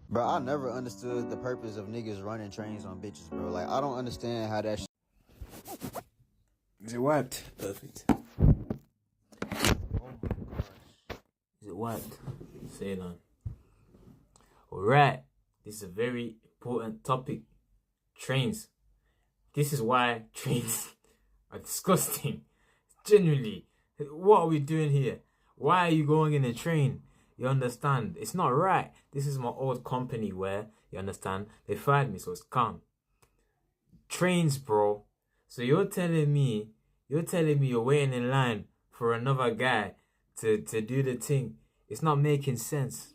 Bro, I never understood the purpose of niggas running trains on bitches, bro. Like, I don't understand how that Is it wiped? Perfect. Oh my gosh. Is it wiped? Say it on. Alright. This is a very important topic. Trains. This is why trains are disgusting. Genuinely. What are we doing here? Why are you going in a train? You understand? It's not right. This is my old company where, you understand, they fired me, so it's calm. Trains, bro. So you're telling me you're waiting in line for another guy to do the thing. It's not making sense.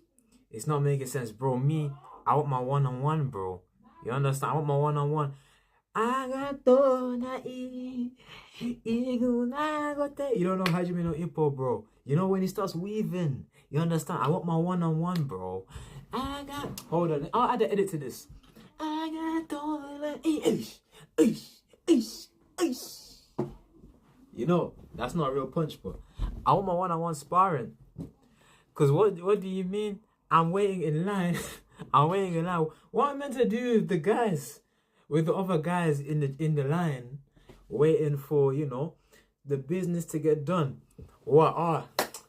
It's not making sense, bro. Me, I want my one-on-one, bro. You understand? I want my one-on-one. Agato na iguna. You don't know Hajime no Ippo, bro. You know when he starts weaving. You understand? I want my one-on-one, bro. Hold on. I'll add an edit to this. Agato na You know, that's not a real punch, but I want my one-on-one sparring. Cause what do you mean? I'm waiting in line. I'm waiting in line. What am I meant to do with the guys? With the other guys in the line, waiting for, you know, the business to get done. What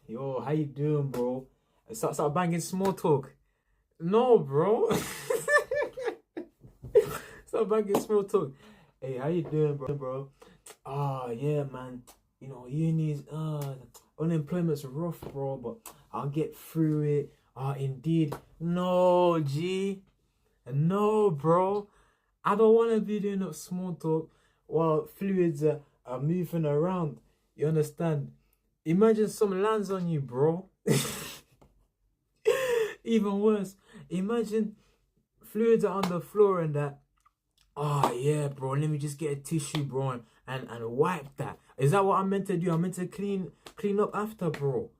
yo, how you doing, bro? Start banging small talk. No, bro. Start banging small talk. Hey, how you doing, bro? Oh yeah, man. You know, uni's unemployment's rough, bro, but I'll get through it. Indeed. No, G. No, bro. I don't want to be doing that small talk while fluids are moving around. You understand? Imagine some lands on you, bro. Even worse. Imagine fluids are on the floor and that. Oh yeah, bro. Let me just get a tissue, bro, and wipe that. Is that what I'm meant to do? I'm meant to clean up after, bro.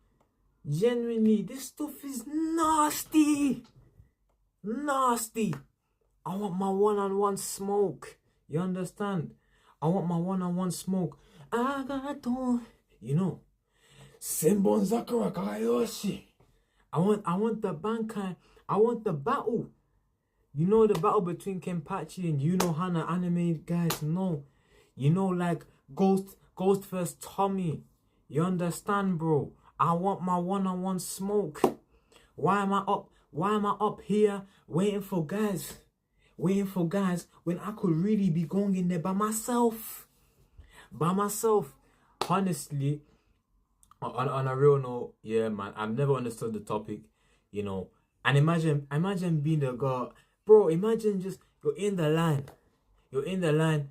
Genuinely, this stuff is nasty. Nasty. I want my one-on-one smoke. You understand? I want my one-on-one smoke. I got to, you know, Senbon Sakura Kagayoshi. I want the Bankai. I want the battle. You know the battle between Kenpachi and Hana anime guys. No, you know, like Ghost vs Tommy. You understand, bro? I want my one-on-one smoke. Why am I up here waiting for guys? Waiting for guys when I could really be going in there by myself. Honestly, on a real note, yeah, man, I've never understood the topic, you know. And imagine being the guy, bro. Imagine just you're in the line.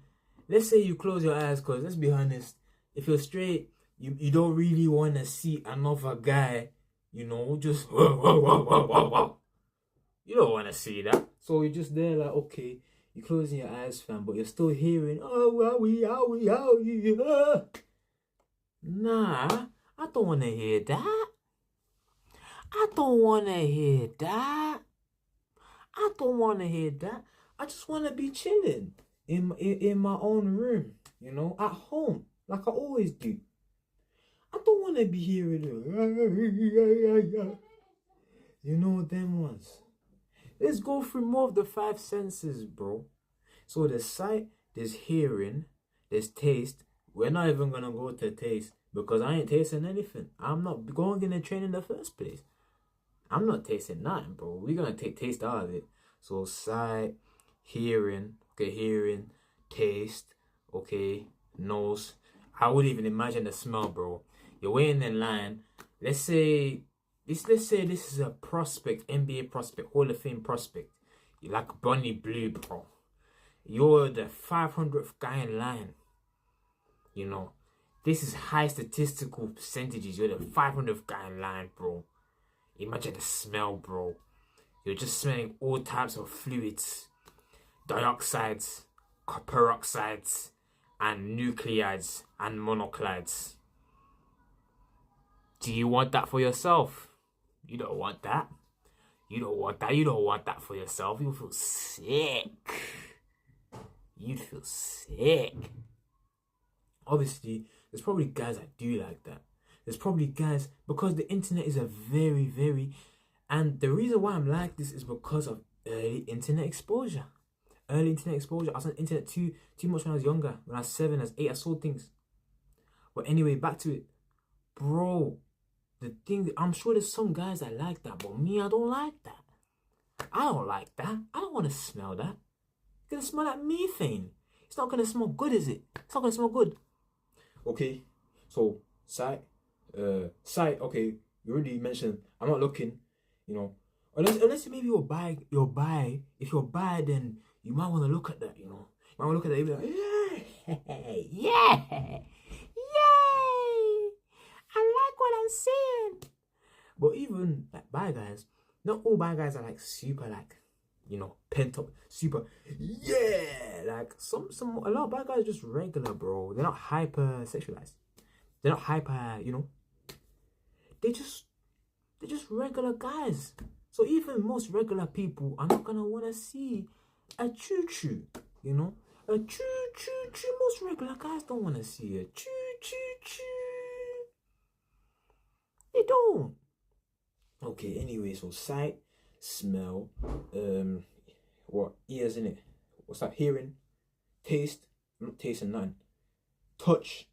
Let's say you close your eyes, cause let's be honest, if you're straight, you don't really want to see another guy, you know, just you don't want to see that. So you're just there like, okay, you're closing your eyes, fam, but you're still hearing, Nah, I don't want to hear that. I don't want to hear that. I just want to be chilling in my own room, you know, at home, like I always do. I don't want to be hearing it. You know them ones. Let's go through more of the five senses, bro. So there's sight, there's hearing, there's taste. We're not even gonna go to taste because I ain't tasting anything. I'm not going in the train in the first place. I'm not tasting nothing, bro. We're gonna take taste out of it. So sight, hearing, okay, hearing, taste, okay, nose. I would even imagine the smell, bro. You're waiting in line. Let's say this is a prospect, NBA prospect, Hall of Fame prospect. You're like Bonnie Blue, bro. You're the 500th guy in line. You know, this is high statistical percentages. You're the 500th guy in line, bro. Imagine the smell, bro. You're just smelling all types of fluids, dioxides, peroxides, and nucleides and monoclides. Do you want that for yourself? You don't want that. You don't want that for yourself. You'll feel sick. You'd feel sick. Obviously, there's probably guys that do like that. There's probably guys, because the internet is a very, very And the reason why I'm like this is because of early internet exposure. Early internet exposure. I was on the internet too much when I was younger. When I was 7, I was 8, I saw things. But anyway, back to it. Bro, the thing, I'm sure there's some guys that like that, but me, I don't like that. I don't like that. I don't want to smell that. It's gonna smell like methane. It's not gonna smell good, is it? It's not gonna smell good. Okay, so sight, okay, you already mentioned I'm not looking, you know. Unless maybe you'll buy. If you're bi, then you might want to look at that, you know. You might want to look at that, you'll be like, yeah, yay, I like what I'm seeing. But even like bi guys, not all bi guys are like super like, you know, pent up, super, yeah. Like a lot of bi guys are just regular, bro. They're not hyper sexualized. They're not hyper, you know. They're just regular guys. So even most regular people are not gonna wanna see a choo-choo, you know? A choo-choo-choo. Most regular guys don't wanna see a choo-choo-choo. They don't. Okay, anyway, so sight, smell, what, ears in it? What's that? Hearing, taste, not tasting nothing. Touch.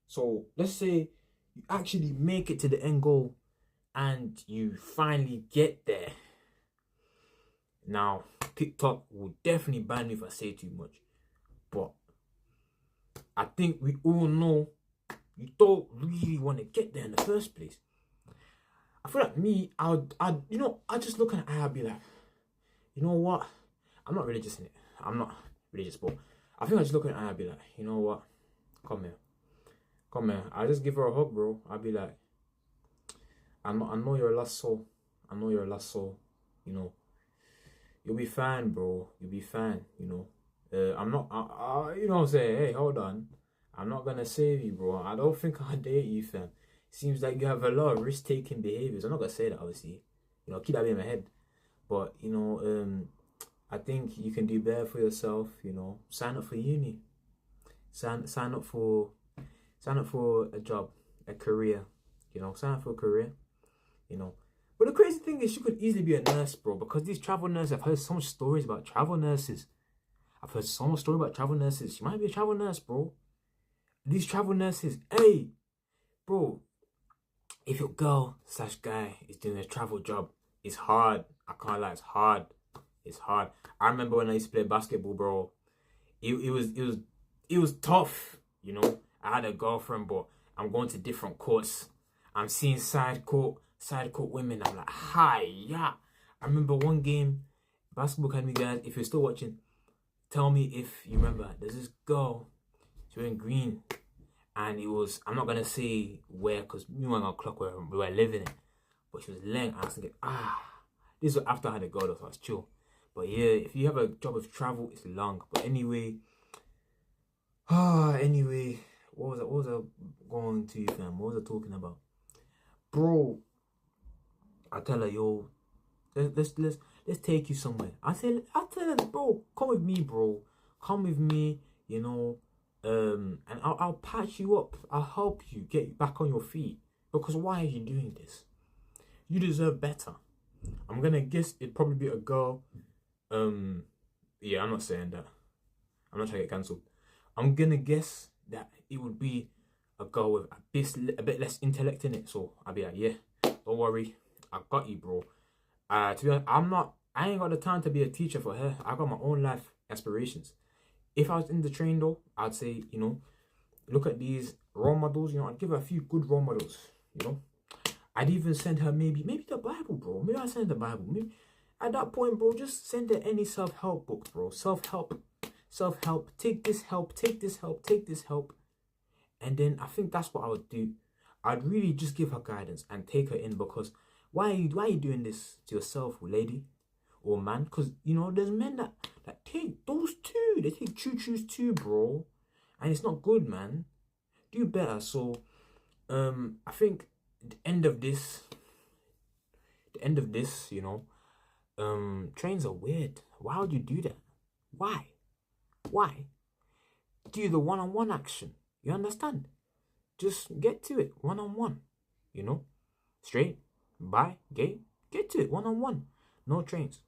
So let's say you actually make it to the end goal and you finally get there. Now, TikTok will definitely ban me if I say too much. But I think we all know you don't really want to get there in the first place. I feel like me, I just look at it and I'll be like, you know what? I'm not religious in it. I'm not religious, but I think I just look at it and I'll be like, you know what? Come here. I'll just give her a hug, bro. I'll be like, I know you're a lost soul. You know, you'll be fine, bro. You'll be fine. You know, I'm not. You know what I'm saying? Hey, hold on. I'm not gonna save you, bro. I don't think I'll date you, fam. Seems like you have a lot of risk-taking behaviors. I'm not gonna say that, obviously. You know, keep that in my head. But you know, I think you can do better for yourself. You know, sign up for uni. Sign up for a job, a career. You know, sign up for a career. You know, but the crazy thing is, she could easily be a nurse, bro. Because these travel nurses, I've heard so much stories about travel nurses. She might be a travel nurse, bro. These travel nurses, hey, bro. If your girl/guy is doing a travel job, it's hard. I can't lie, it's hard. I remember when I used to play basketball, bro. It was tough, you know. I had a girlfriend, but I'm going to different courts. I'm seeing side court women. I'm like, hi, yeah. I remember one game, Basketball Academy guys, if you're still watching, tell me if you remember. There's this girl, she was in green. And it was, I'm not going to say where, because we weren't going to clock where we were living in. But she was laying. I was thinking, this was after I had a girl, so I was chill. But yeah, if you have a job of travel, it's long. But anyway, what was I going to, fam? What was I talking about? Bro, I tell her, yo, let's take you somewhere. I tell her, bro, come with me, bro. Come with me, you know. And I'll patch you up. I'll help you get back on your feet. Because why are you doing this? You deserve better. I'm gonna guess it'd probably be a girl. Yeah, I'm not saying that. I'm not trying to get cancelled. I'm gonna guess that it would be a girl with a bit less intellect in it. So I'll be like, yeah, don't worry, I got you, bro. To be honest, I ain't got the time to be a teacher for her. I got my own life aspirations. If I was in the train though, I'd say, you know, look at these role models, you know, I'd give her a few good role models, you know. I'd even send her maybe the Bible, bro. Maybe I'd send her the Bible. Maybe at that point, bro, just send her any self-help books, bro. Self-help. Take this help. And then I think that's what I would do. I'd really just give her guidance and take her in, because why are you doing this to yourself, lady or man? Because, you know, there's men that take those too. They take choo-choos too, bro. And it's not good, man. Do better. So, I think the end of this, you know, trains are weird. Why would you do that? Why? Do the one-on-one action. You understand? Just get to it, one-on-one. You know? Straight, bi, gay, Get to it one-on-one. No trains.